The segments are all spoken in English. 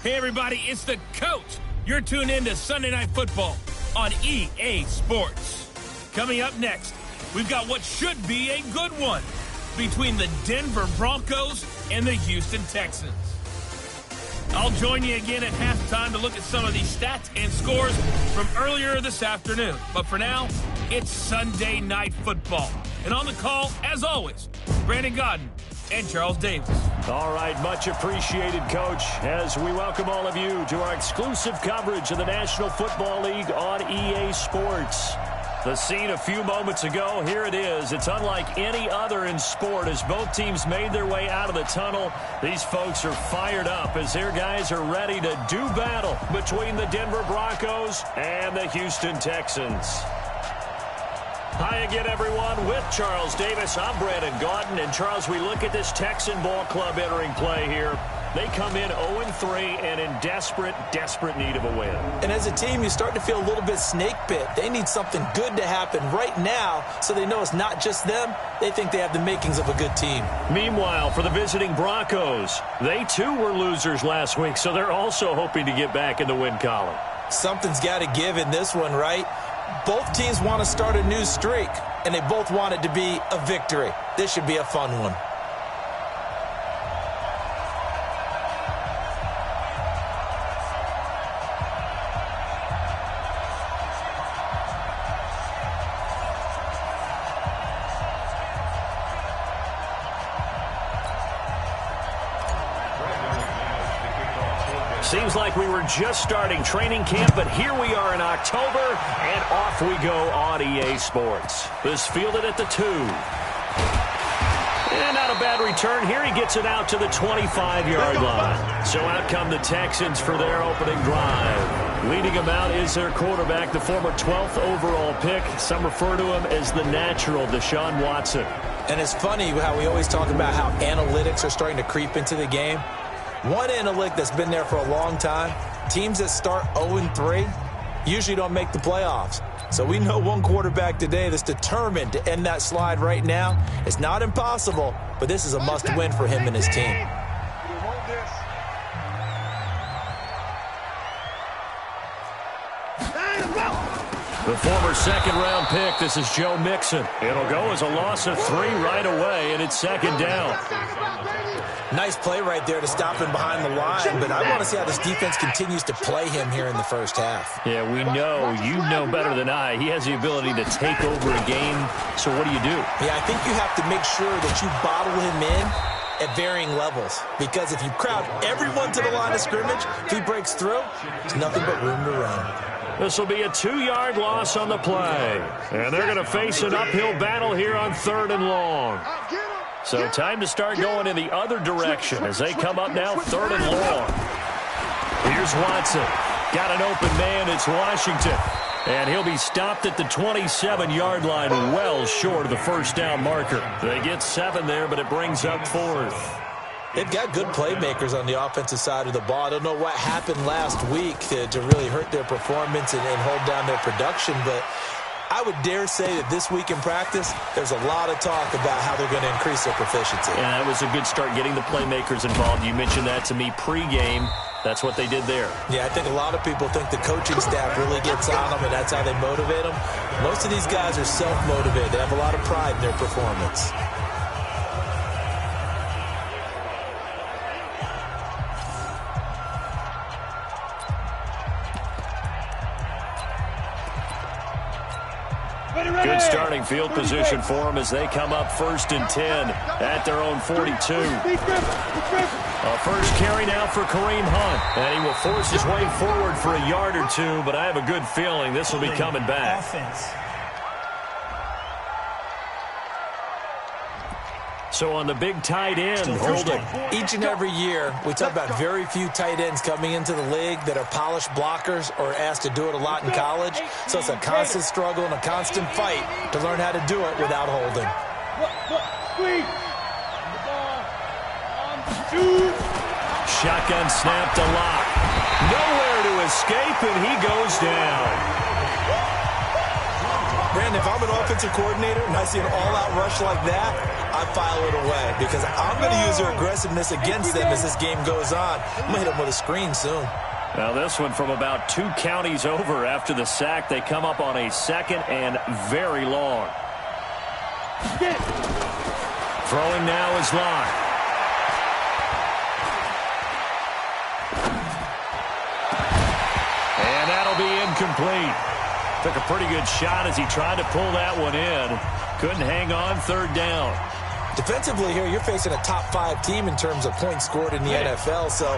Hey, everybody, it's the coach. You're tuned in to Sunday Night Football on EA Sports. Coming up next, we've got what should be a good one between the Denver Broncos and the Houston Texans. I'll join you again at halftime to look at some of these stats and scores from earlier this afternoon. But for now, it's Sunday Night Football. And on the call, as always, Brandon Godden and Charles Davis. All right, much appreciated, Coach, as we welcome all of you to our exclusive coverage of the National Football League on EA Sports. The scene a few moments ago, here it is. It's unlike any other in sport as both teams made their way out of the tunnel. These folks are fired up as their guys are ready to do battle between the Denver Broncos and the Houston Texans. Hi again, everyone. With Charles Davis, I'm Brandon Godden. And, Charles, we look at this Texan ball club entering play here. They come in 0-3 and in desperate need of a win. And as a team, you start to feel a little bit snake bit. They need something good to happen right now so they know it's not just them. They think they have the makings of a good team. Meanwhile, for the visiting Broncos, they too were losers last week, so they're also hoping to get back in the win column. Something's got to give in this one, right? Both teams want to start a new streak, and they both want it to be a victory. This should be a fun one. Seems like we were just starting training camp, but here we are in October, and off we go on EA Sports. This fielded at the 2. And not a bad return here. He gets it out to the 25-yard line. So out come the Texans for their opening drive. Leading them out is their quarterback, the former 12th overall pick. Some refer to him as the natural, Deshaun Watson. And it's funny how we always talk about how analytics are starting to creep into the game. One analytic that's been there for a long time, teams that start 0-3 usually don't make the playoffs. So we know one quarterback today that's determined to end that slide right now. It's not impossible, but this is a must-win for him and his team. The former second-round pick, this is Joe Mixon. It'll go as a loss of 3 right away, and it's second down. Nice play right there to stop him behind the line, but I want to see how this defense continues to play him here in the first half. Yeah, we know. You know better than I. He has the ability to take over a game, so what do you do? Yeah, I think you have to make sure that you bottle him in at varying levels, because if you crowd everyone to the line of scrimmage, if he breaks through, there's nothing but room to run. This will be a 2-yard loss on the play, and they're going to face an uphill battle here on 3rd and long. So time to start going in the other direction as they come up now 3rd and long. Here's Watson. Got an open man. It's Washington. And he'll be stopped at the 27-yard line, well short of the first down marker. They get 7 there, but it brings up 4th. They've got good playmakers on the offensive side of the ball. I don't know what happened last week to really hurt their performance and hold down their production, but I would dare say that this week in practice, there's a lot of talk about how they're going to increase their proficiency. Yeah, that was a good start getting the playmakers involved. You mentioned that to me pregame. That's what they did there. Yeah, I think a lot of people think the coaching staff really gets on them, and that's how they motivate them. Most of these guys are self-motivated. They have a lot of pride in their performance. Good starting field position for them as they come up 1st and 10 at their own 42. A first carry now for Kareem Hunt, and he will force his way forward for a yard or 2, but I have a good feeling this will be coming back. So on the big tight end, holding. Each and every year, we talk about very few tight ends coming into the league that are polished blockers or asked to do it a lot in college. So it's a constant struggle and a constant fight to learn how to do it without holding. Shotgun snap to Lock. Nowhere to escape, and he goes down. Brandon, if I'm an offensive coordinator and I see an all-out rush like that, I I file it away because I'm going to use their aggressiveness against them as this game goes on. I'm going to hit them with a screen soon. Now this one from about 2 counties over after the sack. They come up on a 2nd and very long. Throwing now is Locke. And that'll be incomplete. Took a pretty good shot as he tried to pull that one in. Couldn't hang on 3rd down. Defensively here, you're facing a top 5 team in terms of points scored in the NFL. So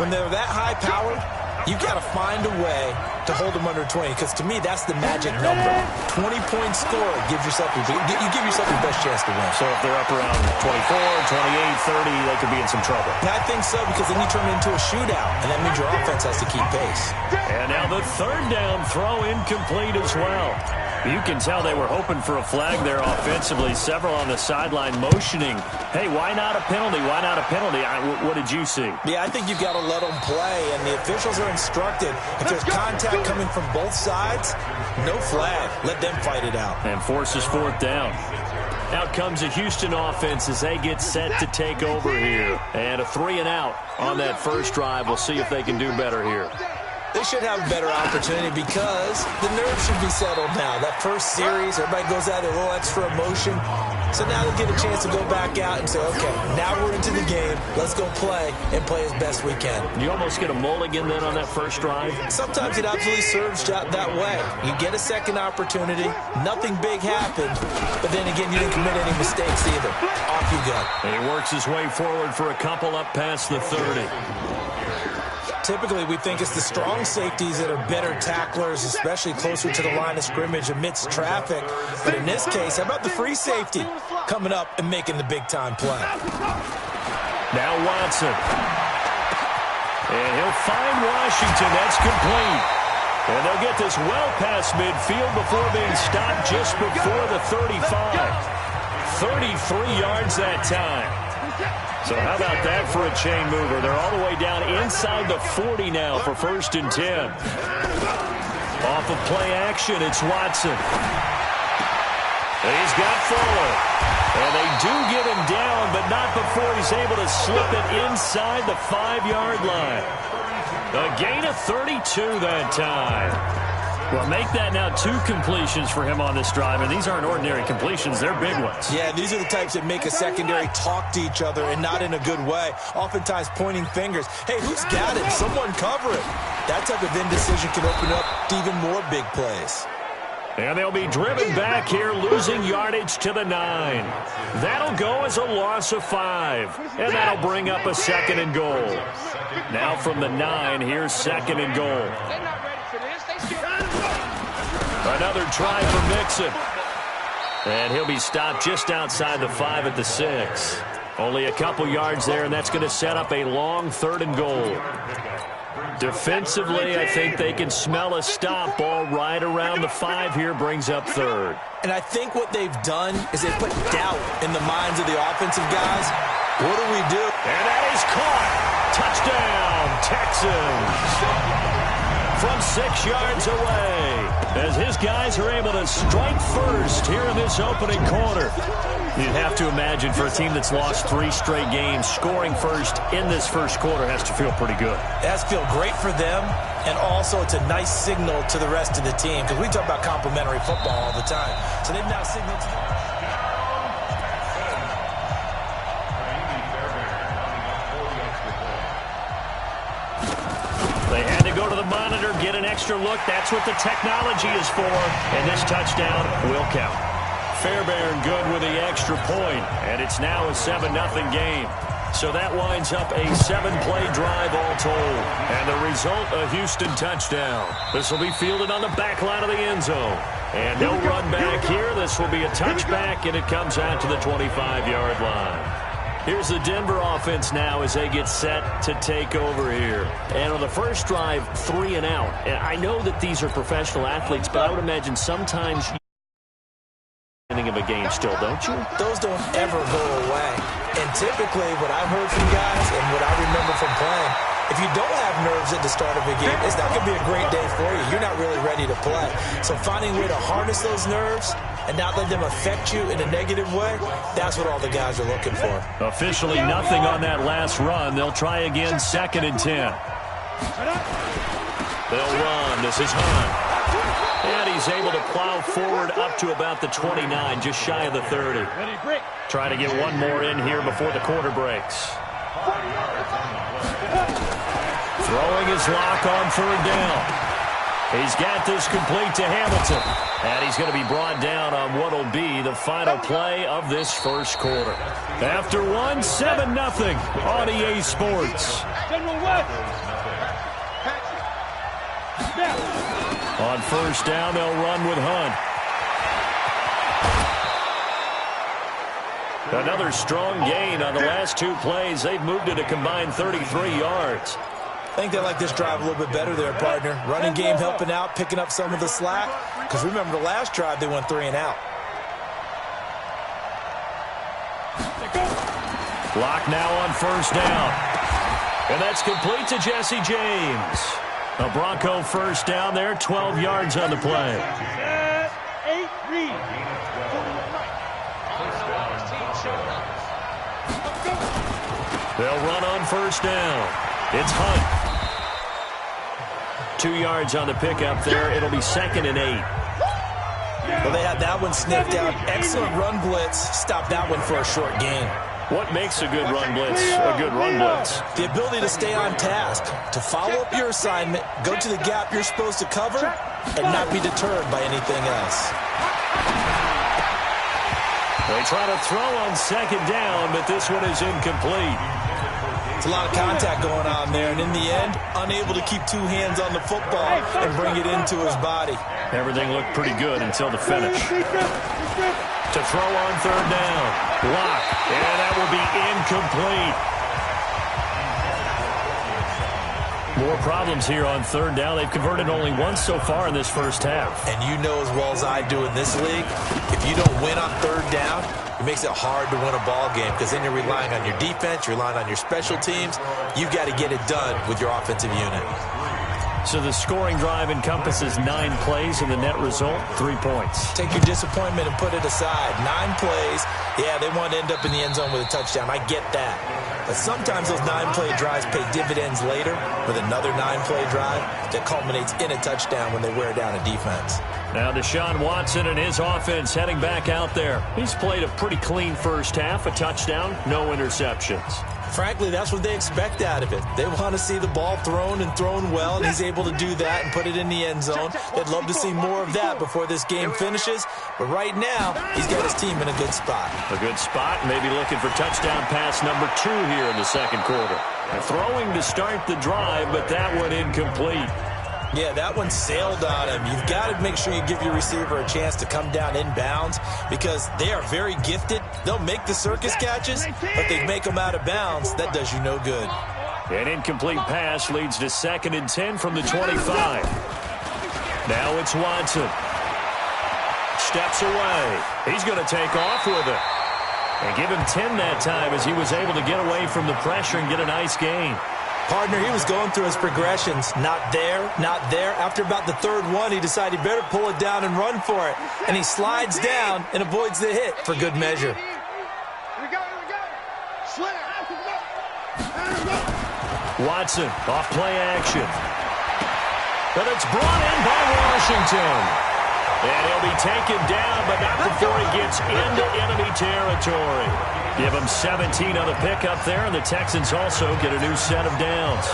when they're that high powered, you've got to find a way to hold them under 20. Because to me, that's the magic number. 20 points scored gives yourself you give yourself your best chance to win. So if they're up around 24, 28, 30, they could be in some trouble. And I think so, because then you turn it into a shootout, and that means your offense has to keep pace. And now the 3rd down throw incomplete as well. You can tell they were hoping for a flag there offensively. Several on the sideline motioning, hey, why not a penalty? Why not a penalty? What did you see? Yeah, I think you've got to let them play, and the officials are instructed. If there's contact coming from both sides, no flag. Let them fight it out. And forces 4th down. Out comes the Houston offense as they get set to take over here. And a 3-and-out on that first drive. We'll see if they can do better here. They should have a better opportunity because the nerves should be settled now. That first series, everybody goes out a little extra emotion. So now they'll get a chance to go back out and say, okay, now we're into the game. Let's go play and play as best we can. You almost get a mulligan then on that first drive? Sometimes it absolutely serves that way. You get a second opportunity. Nothing big happened. But then again, you didn't commit any mistakes either. Off you go. And he works his way forward for a couple up past the 30. Typically, we think it's the strong safeties that are better tacklers, especially closer to the line of scrimmage amidst traffic. But in this case, how about the free safety coming up and making the big-time play? Now Watson. And he'll find Washington. That's complete. And they'll get this well past midfield before being stopped just before the 35. 33 yards that time. So how about that for a chain mover? They're all the way down inside the 40 now for 1st and 10. Off of play action, it's Watson. He's got Fuller. And they do get him down, but not before he's able to slip it inside the 5-yard line. A gain of 32 that time. Well, make that now 2 completions for him on this drive, and these aren't ordinary completions. They're big ones. Yeah, these are the types that make a secondary talk to each other and not in a good way, oftentimes pointing fingers. Hey, who's got it? Someone cover it. That type of indecision can open up to even more big plays. And they'll be driven back here, losing yardage to the 9. That'll go as a loss of 5, and that'll bring up a 2nd and goal. Now from the 9, here's 2nd and goal. Another try for Mixon. And he'll be stopped just outside the 5 at the 6. Only a couple yards there, and that's going to set up a long 3rd and goal. Defensively, I think they can smell a stop. Ball right around the 5 here, brings up 3rd. And I think what they've done is they've put doubt in the minds of the offensive guys. What do we do? And that is caught. Touchdown, Texans. From 6 yards away, as his guys are able to strike first here in this opening quarter. You'd have to imagine for a team that's lost 3 straight games, scoring first in this first quarter has to feel pretty good. It has to feel great for them, and also it's a nice signal to the rest of the team, because we talk about complimentary football all the time. So they've now signaled to them. They had to go to the monitor, get an extra look. That's what the technology is for. And this touchdown will count. Fairbairn good with the extra point. And it's now a 7-0 game. So that winds up a 7-play drive all told. And the result, a Houston touchdown. This will be fielded on the back line of the end zone. And no run back here. This will be a touchback, and it comes out to the 25-yard line. Here's the Denver offense now as they get set to take over here. And on the first drive, 3 and out. And I know that these are professional athletes, but I would imagine sometimes of a game still, don't you? Those don't ever go away. And typically what I've heard from guys and what I remember from playing, if you don't have nerves at the start of a game, it's not going to be a great day for you. You're not really ready to play. So finding a way to harness those nerves and not let them affect you in a negative way, that's what all the guys are looking for. Officially nothing on that last run. They'll try again, 2nd and 10. They'll run. This is Hunt. And he's able to plow forward up to about the 29, just shy of the 30. Trying to get one more in here before the quarter breaks. Throwing his lock on 3rd down. He's got this complete to Hamilton. And he's going to be brought down on what will be the final play of this first quarter. After one, 7-0 on EA Sports. On 1st down, they'll run with Hunt. Another strong gain on the last 2 plays. They've moved it a combined 33 yards. I think they like this drive a little bit better there, partner. Running game helping out, picking up some of the slack. Because remember, the last drive, they went 3 and out. Block now on 1st down. And that's complete to Jesse James. A Bronco 1st down there, 12 yards on the play. They'll run on 1st down. It's Hunt. 2 yards on the pickup there. It'll be 2nd and 8. Well, they had that one sniffed out. Excellent run blitz. Stop that one for a short gain. What makes a good run blitz a good run blitz? The ability to stay on task, to follow up your assignment, go to the gap you're supposed to cover, and not be deterred by anything else. They try to throw on 2nd down, but this one is incomplete. It's a lot of contact going on there, and in the end, unable to keep 2 hands on the football and bring it into his body. Everything looked pretty good until the finish. To throw on 3rd down. Block. And that will be incomplete. More problems here on 3rd down. They've converted only once so far in this first half. And you know as well as I do in this league, if you don't win on 3rd down, it makes it hard to win a ball game because then you're relying on your defense, you're relying on your special teams. You've got to get it done with your offensive unit. So the scoring drive encompasses 9 plays, and the net result, 3 points. Take your disappointment and put it aside. 9 plays. Yeah, they want to end up in the end zone with a touchdown. I get that. But sometimes those 9-play drives pay dividends later with another 9-play drive that culminates in a touchdown when they wear down a defense. Now Deshaun Watson and his offense heading back out there. He's played a pretty clean first half, a touchdown, no interceptions. Frankly, that's what they expect out of it. They want to see the ball thrown and thrown well, and he's able to do that and put it in the end zone. They'd love to see more of that before this game finishes. But right now, he's got his team in a good spot. A good spot, maybe looking for touchdown pass number 2 here in the second quarter. And throwing to start the drive, but that one incomplete. Yeah, that one sailed on him. You've got to make sure you give your receiver a chance to come down inbounds because they are very gifted. They'll make the circus catches, but they make them out of bounds. That does you no good. An incomplete pass leads to 2nd and 10 from the 25. Now it's Watson. Steps away. He's going to take off with it. And give him 10 that time as he was able to get away from the pressure and get a nice gain. Partner, he was going through his progressions. Not there, not there. After about the 3rd one, he decided he better pull it down and run for it. And he slides down and avoids the hit for good measure. Watson, off play action. But it's brought in by Washington. And he'll be taken down, but not before he gets into enemy territory. Give him 17 on the pickup there, and the Texans also get a new set of downs.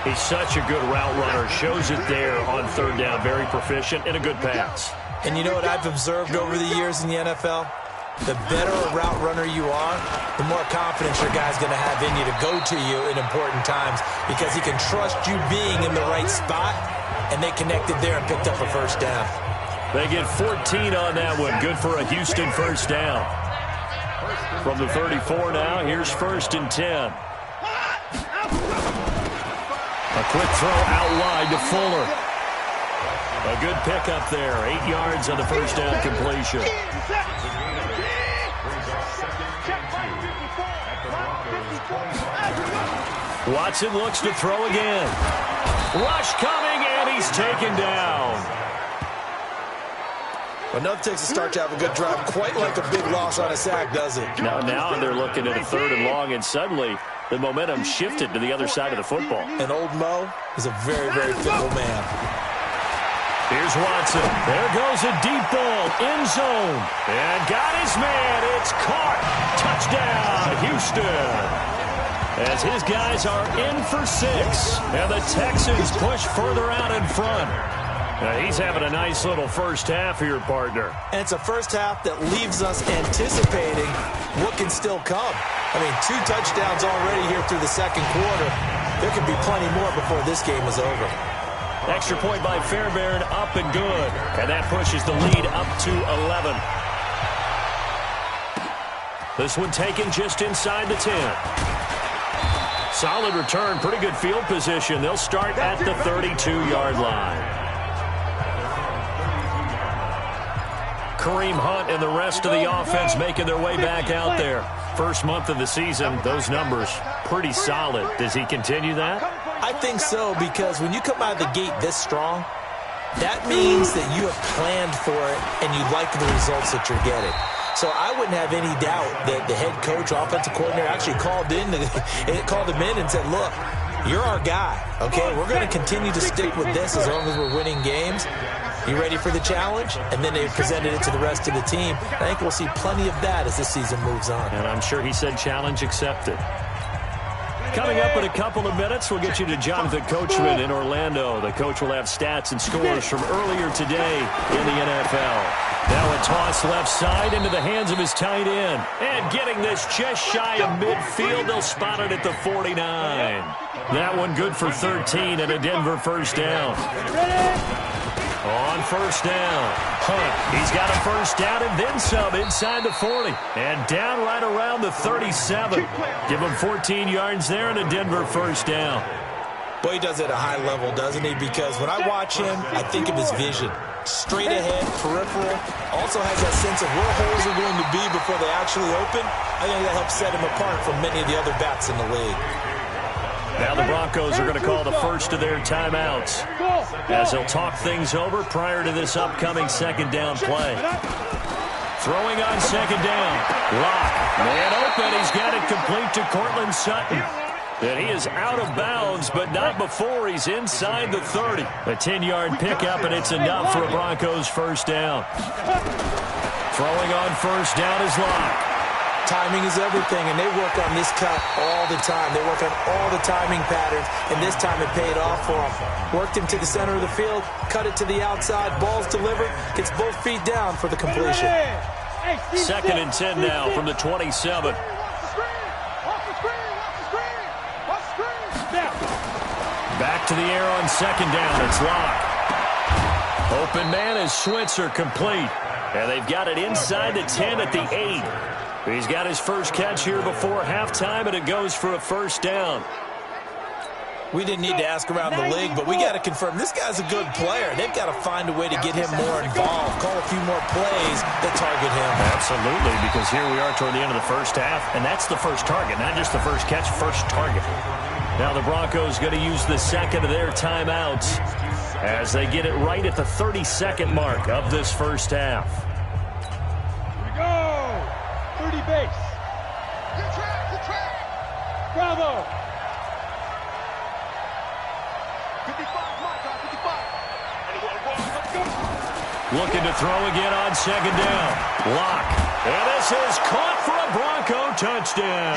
He's such a good route runner. Shows it there on 3rd down. Very proficient and a good pass. And you know what I've observed over the years in the NFL? The better a route runner you are, the more confidence your guy's going to have in you to go to you in important times because he can trust you being in the right spot, and they connected there and picked up a 1st down. They get 14 on that one. Good for a Houston 1st down. From the 34 now, here's 1st and 10. A quick throw out wide to Fuller. A good pickup there. 8 yards on the 1st down completion. Watson looks to throw again. Rush coming, and he's taken down. Well, nothing takes a start to have a good drive, quite like a big loss on a sack, does it? Now they're looking at a 3rd and long, and suddenly the momentum shifted to the other side of the football. And old Mo is a very, very fickle man. Here's Watson. There goes a deep ball, end zone. And got his man. It's caught. Touchdown, Houston. As his guys are in for 6. And the Texans push further out in front. He's having a nice little first half here, partner. And it's a first half that leaves us anticipating what can still come. I mean, 2 touchdowns already here through the second quarter. There could be plenty more before this game is over. Extra point by Fairbairn, up and good. And that pushes the lead up to 11. This one taken just inside the 10. Solid return, pretty good field position. They'll start at the 32-yard line. Kareem Hunt and the rest of the offense making their way back out there. First month of the season, those numbers pretty solid. Does he continue that? I think so, because when you come out of the gate this strong, that means that you have planned for it and you like the results that you're getting. So I wouldn't have any doubt that the head coach, offensive coordinator, actually called him in and said, look, you're our guy, okay? We're going to continue to stick with this as long as we're winning games. You ready for the challenge? And then they presented it to the rest of the team. I think we'll see plenty of that as this season moves on. And I'm sure he said challenge accepted. Coming up in a couple of minutes, we'll get you to Jonathan Coachman in Orlando. The coach will have stats and scores from earlier today in the NFL. Now a toss left side into the hands of his tight end. And getting this just shy of midfield, they'll spot it at the 49. That one good for 13 and a Denver first down. On first down, Hunt. He's got a first down and then some inside the 40. And down right around the 37. Give him 14 yards there and a Denver first down. Boy, he does it at a high level, doesn't he? Because when I watch him, I think of his vision. Straight ahead, peripheral. Also has that sense of where holes are going to be before they actually open. I think that helps set him apart from many of the other backs in the league. Now the Broncos are going to call the first of their timeouts as they'll talk things over prior to this upcoming second down play. Throwing on second down. Lock. Man open. He's got it complete to Cortland Sutton. And he is out of bounds, but not before he's inside the 30. A 10-yard pickup, and it's enough for a Broncos first down. Throwing on first down is Lock. Timing is everything, and they work on this cut all the time. They work on all the timing patterns, and this time it paid off for them. Worked him to the center of the field, cut it to the outside, ball's delivered, gets both feet down for the completion. Second and 10 now from the 27. Back to the air on second down. It's Lock. Open man is Switzer, complete. And they've got it inside the 10 at the 8. He's got his first catch here before halftime, and it goes for a first down. We didn't need to ask around the league, but we got to confirm this guy's a good player. They've got to find a way to get him more involved, call a few more plays that target him. Absolutely, because here we are toward the end of the first half, and that's the first target, not just the first catch, first target. Now the Broncos going to use the second of their timeouts as they get it right at the 30-second mark of this first half. Here we go. 30 base. Good track. Bravo. 55, my God, 55. Looking to throw again on second down. Lock. And this is caught for a Bronco touchdown.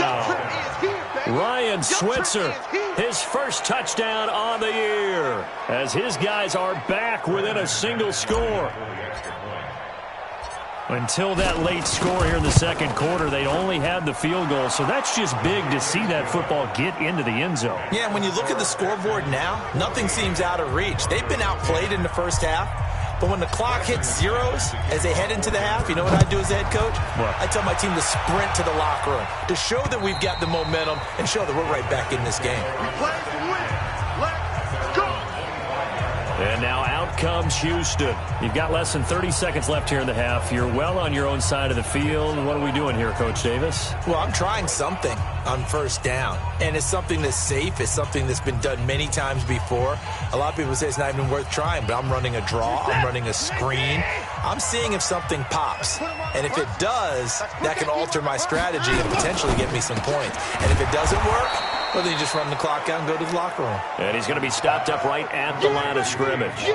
Ryan Switzer, his first touchdown on the year, as his guys are back within a single score. Until that late score here in the second quarter, they only had the field goal, so that's just big to see that football get into the end zone. Yeah, and when you look at the scoreboard now, nothing seems out of reach. They've been outplayed in the first half, but when the clock hits zeros as they head into the half, you know what I do as the head coach? What? I tell my team to sprint to the locker room to show that we've got the momentum and show that we're right back in this game. We play to win. Let's go. And now out comes Houston. You've got less than 30 seconds left here in the half. You're well on your own side of the field. What are we doing here, Coach Davis? Well, I'm trying something on first down, and it's something that's safe. It's something that's been done many times before. A lot of people say it's not even worth trying, but I'm running a draw. I'm running a screen. I'm seeing if something pops, and if it does, that can alter my strategy and potentially get me some points. And if it doesn't work, well, then you just run the clock out and go to the locker room. And he's going to be stopped up right at the line of scrimmage.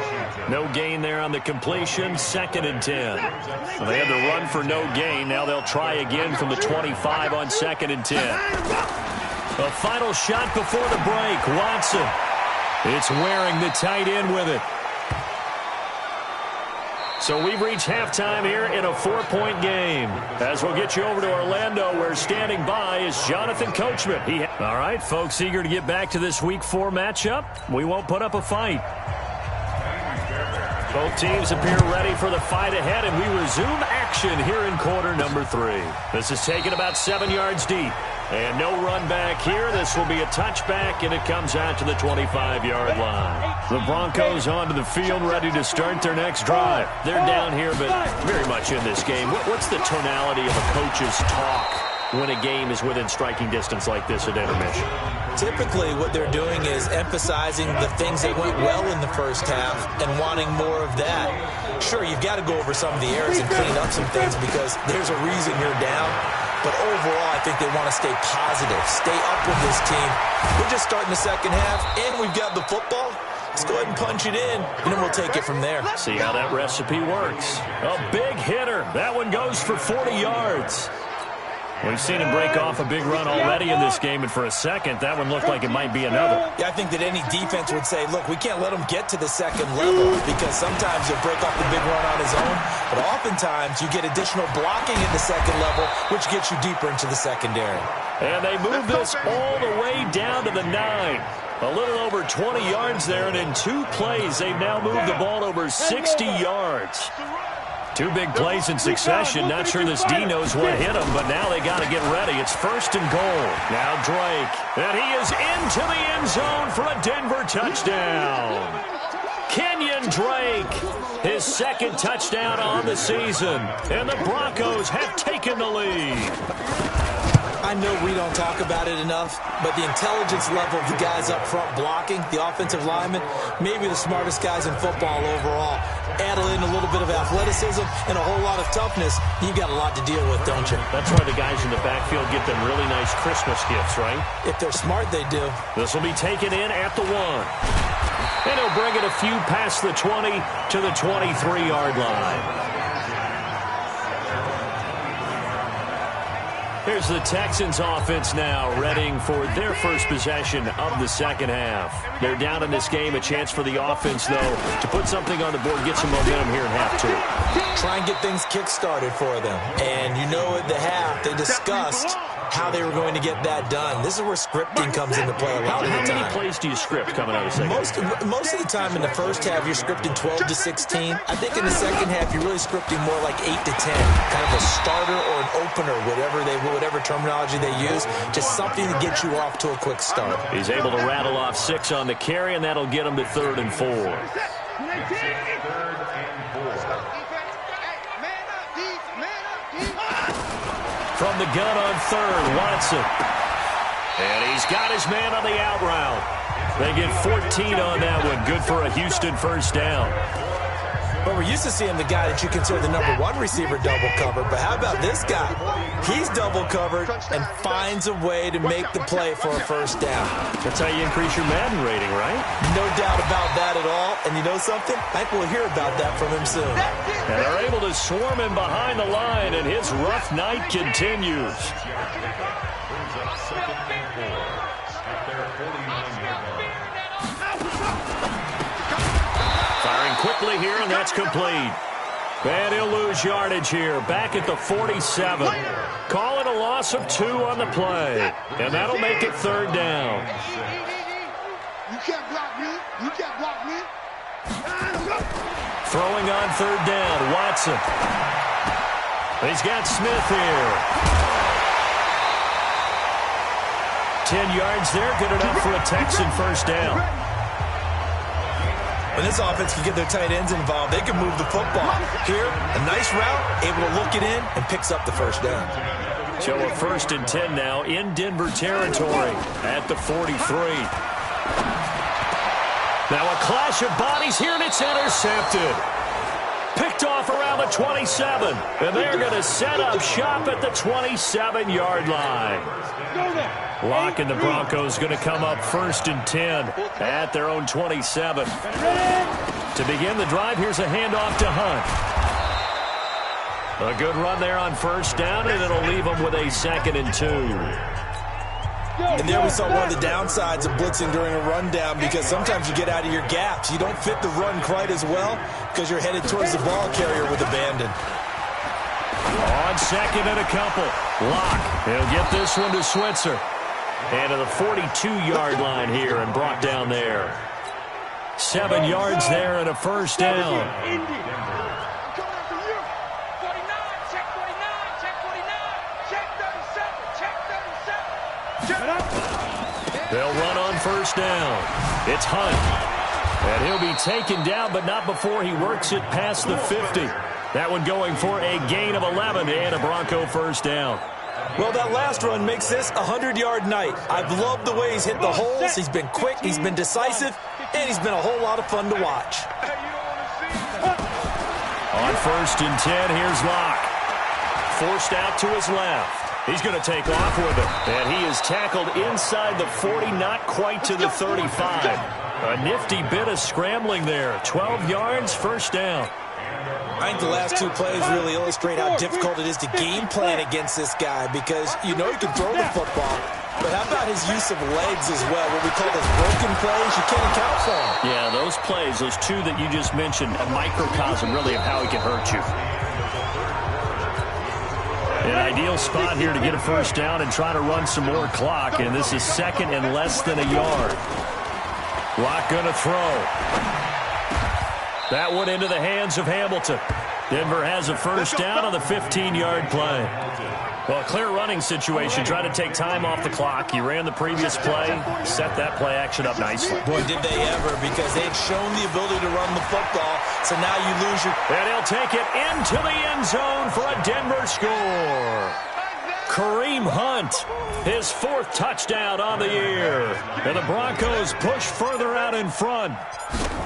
No gain there on the completion. 2nd and 10. Well, they had the run for no gain. Now they'll try again from the 25 on 2nd and 10. A final shot before the break. Watson. It's wearing the tight end with it. So we've reached halftime here in a 4-point game. As we'll get you over to Orlando, where standing by is Jonathan Coachman. All right, folks, eager to get back to this Week 4 matchup. We won't put up a fight. Both teams appear ready for the fight ahead, and we resume action here in quarter number 3. This is taken about 7 yards deep. And no run back here. This will be a touchback, and it comes out to the 25-yard line. The Broncos onto the field, ready to start their next drive. They're down here, but very much in this game. What's the tonality of a coach's talk when a game is within striking distance like this at intermission? Typically, what they're doing is emphasizing the things that went well in the first half and wanting more of that. Sure, you've got to go over some of the errors and clean up some things because there's a reason you're down. But overall, I think they want to stay positive, stay up with this team. We're just starting the second half, and we've got the football. Let's go ahead and punch it in, and then we'll take it from there. See how that recipe works. A big hitter. That one goes for 40 yards. We've seen him break off a big run already in this game, and for a second, that one looked like it might be another. Yeah, I think that any defense would say, look, we can't let him get to the second level because sometimes he'll break off the big run on his own, but oftentimes you get additional blocking at the second level, which gets you deeper into the secondary. And they move this all the way down to the 9. A little over 20 yards there, and in 2 plays, they've now moved the ball over 60 yards. 2 big plays in succession. Not sure this D knows what hit him, but now they got to get ready. It's 1st and goal. Now Drake, and he is into the end zone for a Denver touchdown. Kenyon Drake, his 2nd touchdown on the season, and the Broncos have taken the lead. I know we don't talk about it enough, but the intelligence level of the guys up front blocking, the offensive linemen, maybe the smartest guys in football overall. Add in a little bit of athleticism and a whole lot of toughness, you've got a lot to deal with, don't you? That's why the guys in the backfield get them really nice Christmas gifts, right? If they're smart, they do. This will be taken in at the 1. And he'll bring it a few past the 20 to the 23-yard line. Here's the Texans offense now, readying for their first possession of the second half. They're down in this game, a chance for the offense, though, to put something on the board, get some momentum here in half 2. Try and get things kick-started for them. And you know at the half, they discussed how they were going to get that done. This is where scripting comes into play a lot of the time. How many plays do you script coming out of the second half? Most of the time in the first half, you're scripting 12 to 16. I think in the second half, you're really scripting more like 8 to 10. Kind of a starter or an opener, whatever terminology they use. Just something to get you off to a quick start. He's able to rattle off 6 on the carry, and that'll get him to 3rd and 4. From the gun on 3rd, Watson. And he's got his man on the out route. They get 14 on that one. Good for a Houston first down. But we're used to seeing the guy that you consider the number 1 receiver double covered. But how about this guy? He's double covered and finds a way to make the play for a first down. That's how you increase your Madden rating, right? No doubt about that at all. And you know something? I think we'll hear about that from him soon. And they're able to swarm him behind the line, and his rough night continues. Quickly here, and that's complete. And he'll lose yardage here, back at the 47. Call it a loss of 2 on the play, and that'll make it 3rd down. You can't block me. You can't block me. Throwing on 3rd down, Watson. He's got Smith here. 10 yards there, good enough for a Texan first down. When this offense can get their tight ends involved, they can move the football. Here, a nice route, able to look it in, and picks up the first down. So a 1st and 10 now in Denver territory at the 43. Now a clash of bodies here, and it's intercepted. Picked off around the 27, and they're going to set up shop at the 27-yard line. Locke and the Broncos going to come up 1st and 10 at their own 27. To begin the drive, here's a handoff to Hunt. A good run there on 1st down, and it'll leave them with a 2nd and 2. And there we saw one of the downsides of blitzing during a rundown, because sometimes you get out of your gaps. You don't fit the run quite as well because you're headed towards the ball carrier with abandon. On 2nd and a couple. Locke, he'll get this one to Switzer. And to the 42-yard line here and brought down there. 7 yards there and a 1st down. They'll run on 1st down. It's Hunt. And he'll be taken down, but not before he works it past the 50. That one going for a gain of 11 and a Bronco 1st down. Well, that last run makes this a 100-yard night. I've loved the way he's hit the holes. He's been quick, he's been decisive, and he's been a whole lot of fun to watch. On 1st and 10, here's Locke. Forced out to his left. He's going to take off with it. And he is tackled inside the 40, not quite to the 35. A nifty bit of scrambling there. 12 yards, 1st down. I think the last 2 plays really illustrate how difficult it is to game plan against this guy, because you know he can throw the football. But how about his use of legs as well? What we call those broken plays, you can't account for them. Yeah, those plays, those 2 that you just mentioned, a microcosm really of how he can hurt you. An ideal spot here to get a 1st down and try to run some more clock, and this is 2nd and less than a yard. Locke going to throw. That one into the hands of Hamilton. Denver has a 1st down on the 15-yard play. Well, a clear running situation. Try to take time off the clock. He ran the previous play, set that play action up nicely. Boy, did they ever, because they had shown the ability to run the football, so now you lose your... And he'll take it into the end zone for a Denver score. Kareem Hunt, his 4th touchdown on the year. And the Broncos push further out in front.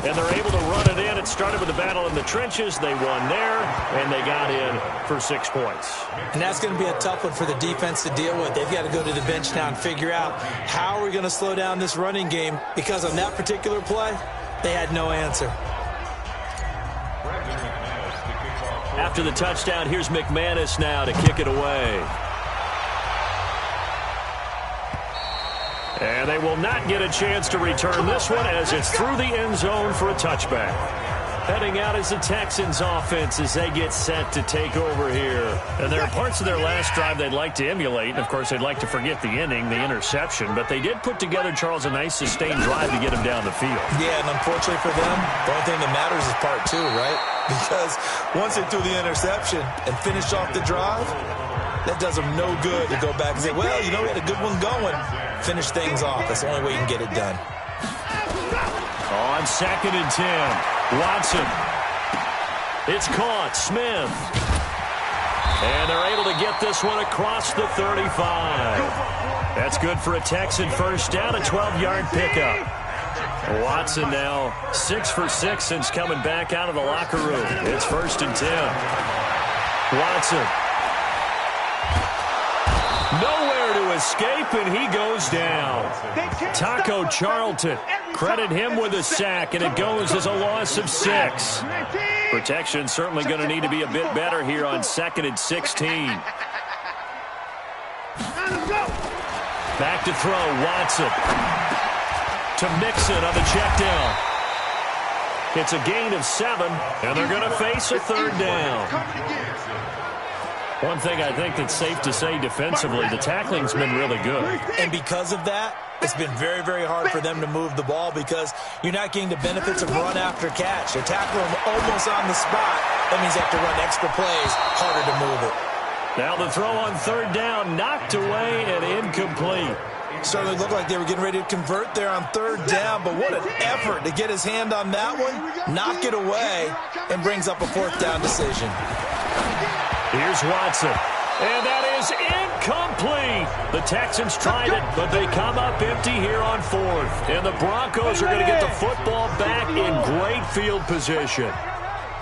And they're able to run it in. It started with a battle in the trenches. They won there, and they got in for 6 points. And that's going to be a tough one for the defense to deal with. They've got to go to the bench now and figure out how are we going to slow down this running game, because on that particular play, they had no answer. After the touchdown, here's McManus now to kick it away. And they will not get a chance to return this one, as it's through the end zone for a touchback. Heading out is the Texans offense as they get set to take over here. And there are parts of their last drive they'd like to emulate. And, of course, they'd like to forget the ending, the interception. But they did put together, Charles, a nice sustained drive to get them down the field. Yeah, and unfortunately for them, the only thing that matters is part 2, right? Because once they threw the interception and finished off the drive, that does them no good to go back and say, well, you know, we had a good one going. Finish things off. That's the only way you can get it done. On 2nd and 10, Watson. It's caught. Smith. And they're able to get this one across the 35. That's good for a Texan 1st down, a 12-yard pickup. Watson now 6 for 6 since coming back out of the locker room. It's 1st and 10. Watson. Nowhere to escape, and he goes down. Taco Charlton, credit him with a sack, and it goes as a loss of 6. Protection certainly going to need to be a bit better here on 2nd and 16. Back to throw, Watson. To Mixon on the check down. It's a gain of 7, and they're going to face a 3rd down. One thing I think that's safe to say defensively, the tackling's been really good. And because of that, it's been very, very hard for them to move the ball, because you're not getting the benefits of run after catch. They're tackling them almost on the spot. That means they have to run extra plays, harder to move it. Now the throw on 3rd down, knocked away and incomplete. Certainly looked like they were getting ready to convert there on third down, but what an effort to get his hand on that one, knock it away, and brings up a fourth down decision. Here's Watson, and that is incomplete. The Texans tried it, but they come up empty here on fourth, and the Broncos are going to get the football back in great field position.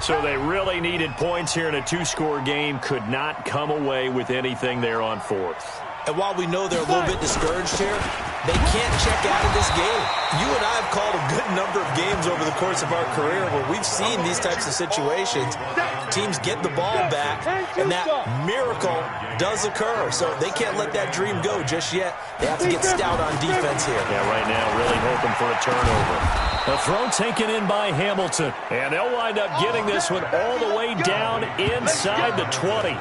So they really needed points here in a two-score game, could not come away with anything there on fourth. And while we know they're a little bit discouraged here, they can't check out of this game. You and I have called a good number of games over the course of our career where we've seen these types of situations. Teams get the ball back, and that miracle does occur. So they can't let that dream go just yet. They have to get stout on defense here. Yeah, right now really hoping for a turnover. A throw taken in by Hamilton, and they'll wind up getting this one all the way down inside the 20.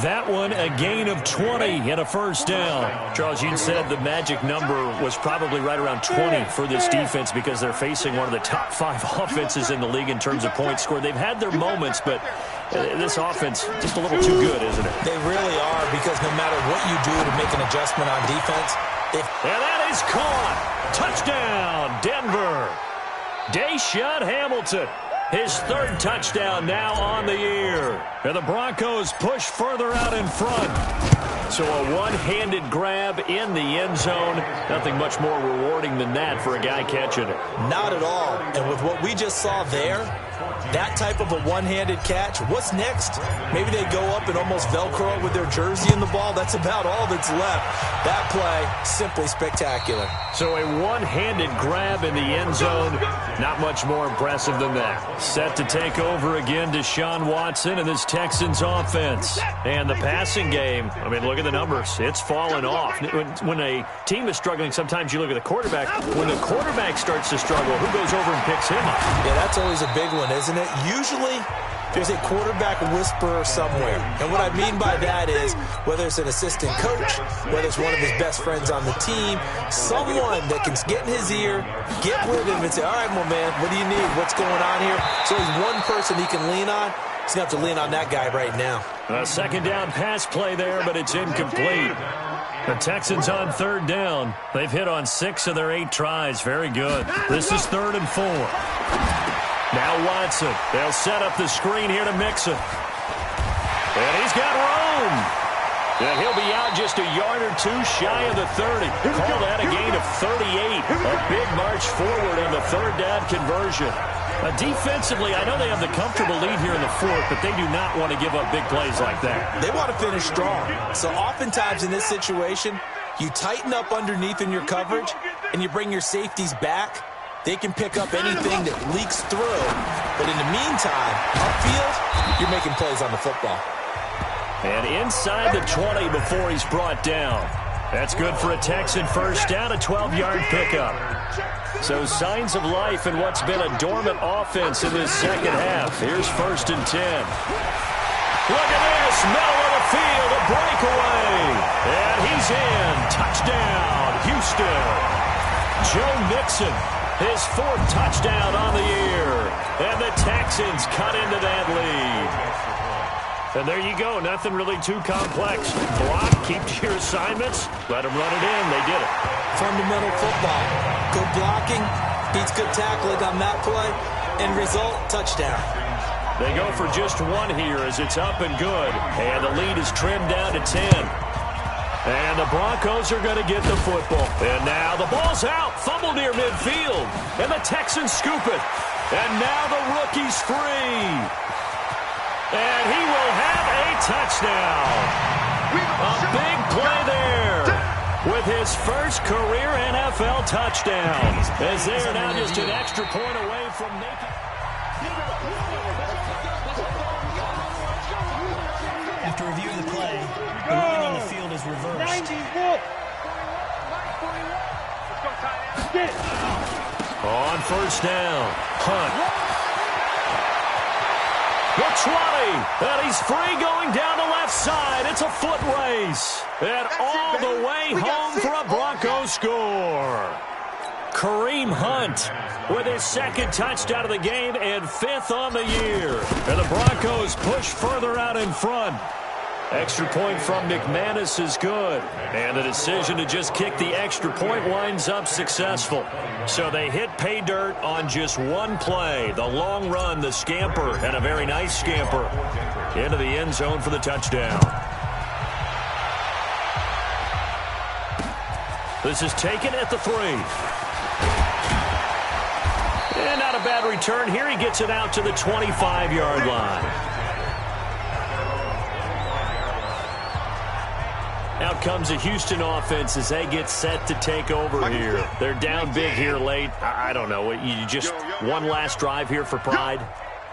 That one, a gain of 20 and a first down. Charles, you said the magic number was probably right around 20 for this defense because they're facing one of the top 5 offenses in the league in terms of points scored. They've had their moments, but this offense just a little too good, isn't it? They really are, because no matter what you do to make an adjustment on defense, and that is caught. Touchdown, Denver. Deshaun Hamilton. His third touchdown now on the year. And the Broncos push further out in front. So a one-handed grab in the end zone. Nothing much more rewarding than that for a guy catching it. Not at all. And with what we just saw there, that type of a one-handed catch, what's next? Maybe they go up and almost Velcro it with their jersey in the ball. That's about all that's left. That play, simply spectacular. So a one-handed grab in the end zone, not much more impressive than that. Set to take over again, Deshaun Watson and this Texans offense. And the passing game, I mean, look at the numbers. It's fallen off. When a team is struggling, sometimes you look at the quarterback. When the quarterback starts to struggle, who goes over and picks him up? Yeah, that's always a big one, isn't it? Usually, there's a quarterback whisperer somewhere. And what I mean by that is, whether it's an assistant coach, whether it's one of his best friends on the team, someone that can get in his ear, get with him and say, all right, my man, what do you need? What's going on here? So he's one person he can lean on. He's going to have to lean on that guy right now. A second down pass play there, but it's incomplete. The Texans on third down. They've hit on 6 of their 8 tries. Very good. This is 3rd and 4. Now Watson. They'll set up the screen here to Mixon. And he's got room. And he'll be out just a yard or two shy of the 30. Call that a gain of 38. A big march forward on the third down conversion. Defensively, I know they have the comfortable lead here in the 4th, but they do not want to give up big plays like that. They want to finish strong. So oftentimes in this situation, you tighten up underneath in your coverage, and you bring your safeties back. They can pick up anything that leaks through. But in the meantime, upfield, you're making plays on the football. And inside the 20 before he's brought down. That's good for a Texan first down, a 12-yard pickup. So signs of life in what's been a dormant offense in this second half. Here's 1st and 10. Look at this, middle of the field, a breakaway. And he's in. Touchdown, Houston. Joe Mixon, his 4th touchdown on the year. And the Texans cut into that lead. And there you go. Nothing really too complex. Block, keep to your assignments, let them run it in. They did it. Fundamental football. Good blocking, beats good tackling on that play, and result, touchdown. They go for just 1 here as it's up and good. And the lead is trimmed down to 10. And the Broncos are going to get the football. And now the ball's out. Fumble near midfield. And the Texans scoop it. And now the rookie's free. And he will have a touchdown. A big play there with his first career NFL touchdown. As they are now just an extra point away from making... After reviewing the play, the ruling on the field is reversed. On first down, Hunt. The 20, and he's free going down the left side. It's a foot race. And all the way home for a Broncos score. Kareem Hunt with his 2nd touchdown of the game and 5th on the year. And the Broncos push further out in front. Extra point from McManus is good. And the decision to just kick the extra point winds up successful. So they hit pay dirt on just one play. The long run, the scamper, and a very nice scamper into the end zone for the touchdown. This is taken at the 3. And not a bad return here. He gets it out to the 25-yard line. Out comes the Houston offense as they get set to take over here. They're down big here late. I don't know. You just one last drive here for pride?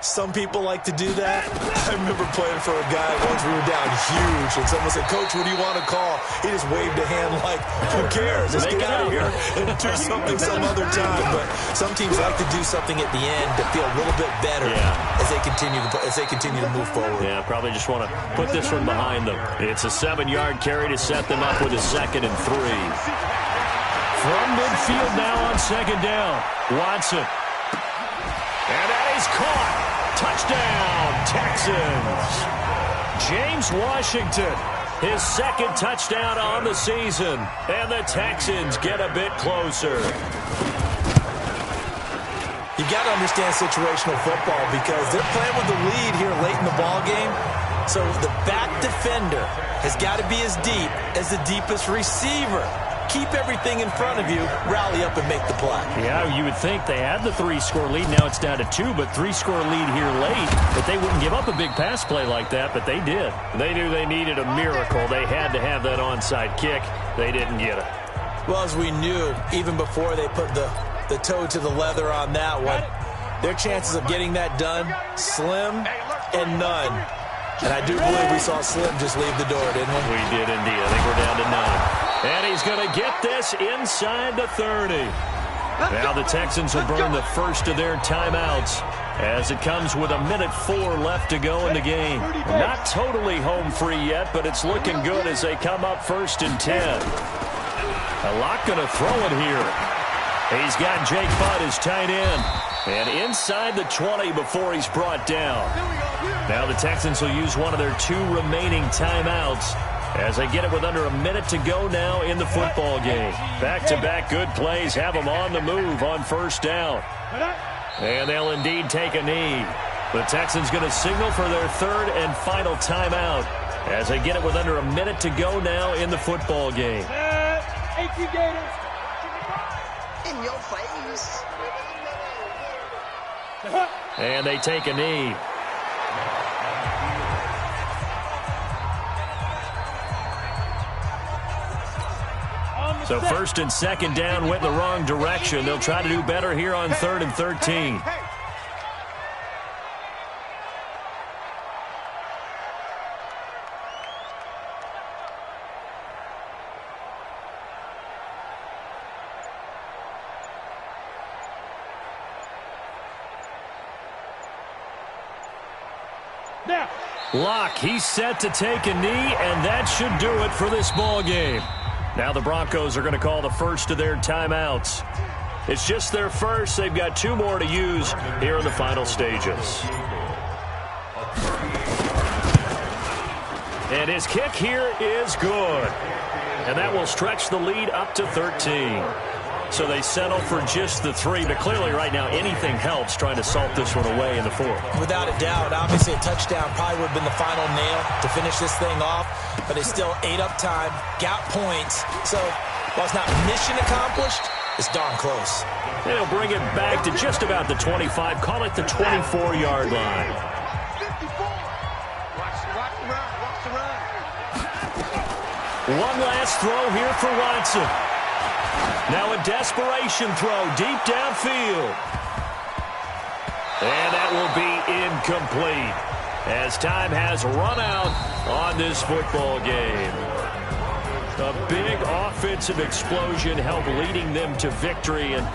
Some people like to do that. I remember playing for a guy once. We were down huge, and someone said, "Coach, what do you want to call?" He just waved a hand like, "Who cares? Let's get out of here and do something some other time." But some teams like to do something at the end to feel a little bit better as they continue to move forward. Yeah, probably just want to put this one behind them. It's a 7-yard carry to set them up with a 2nd and 3. From midfield now on 2nd down, Watson. And that is caught. Touchdown, Texans. James Washington, his 2nd touchdown on the season. And the Texans get a bit closer. You got to understand situational football because they're playing with the lead here late in the ball game. So the back defender has got to be as deep as the deepest receiver. Keep everything in front of you, rally up and make the play. Yeah, you would think they had the 3-score lead. Now it's down to 2, but 3-score lead here late. But they wouldn't give up a big pass play like that, but they did. They knew they needed a miracle. They had to have that onside kick. They didn't get it. Well, as we knew, even before they put the toe to the leather on that one, their chances of getting that done, slim and none. And I do believe we saw Slim just leave the door, didn't we? We did indeed. I think we're down to 9. And he's going to get this inside the 30. Now the Texans will burn the first of their timeouts as it comes with 1:04 left to go in the game. Not totally home free yet, but it's looking good as they come up 1st and 10. A lot going to throw it here. He's got Jake Butt as tight end. And inside the 20 before he's brought down. Now the Texans will use one of their 2 remaining timeouts as they get it with under a minute to go now in the football game. Back-to-back good plays have them on the move on 1st down. And they'll indeed take a knee. The Texans going to signal for their 3rd and final timeout as they get it with under a minute to go now in the football game. In your face. And they take a knee. So 1st and 2nd down went in the wrong direction. They'll try to do better here on 3rd and 13. Locke, he's set to take a knee, and that should do it for this ball game. Now the Broncos are going to call the first of their timeouts. It's just their first. They've got 2 more to use here in the final stages. And his kick here is good. And that will stretch the lead up to 13. So they settle for just the 3, but clearly right now anything helps trying to salt this one away in the 4th. Without a doubt, obviously a touchdown probably would have been the final nail to finish this thing off, but it's still ate up time, got points, so while it's not mission accomplished, it's darn close. They'll bring it back to just about the 25, call it the 24-yard line. One last throw here for Watson. Now a desperation throw deep downfield. And that will be incomplete as time has run out on this football game. A big offensive explosion helped leading them to victory. And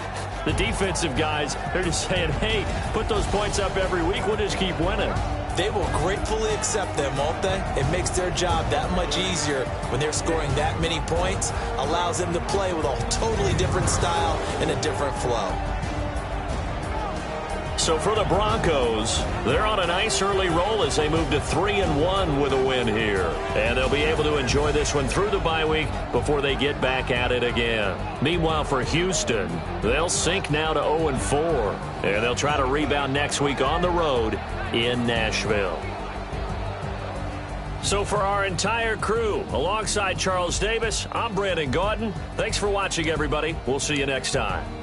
the defensive guys, they're just saying, hey, put those points up every week. We'll just keep winning. They will gratefully accept them, won't they? It makes their job that much easier when they're scoring that many points. Allows them to play with a totally different style and a different flow. So for the Broncos, they're on a nice early roll as they move to 3-1 with a win here. And they'll be able to enjoy this one through the bye week before they get back at it again. Meanwhile, for Houston, they'll sink now to 0-4. And they'll try to rebound next week on the road in Nashville. So for our entire crew, alongside Charles Davis, I'm Brandon Gaudin. Thanks for watching, everybody. We'll see you next time.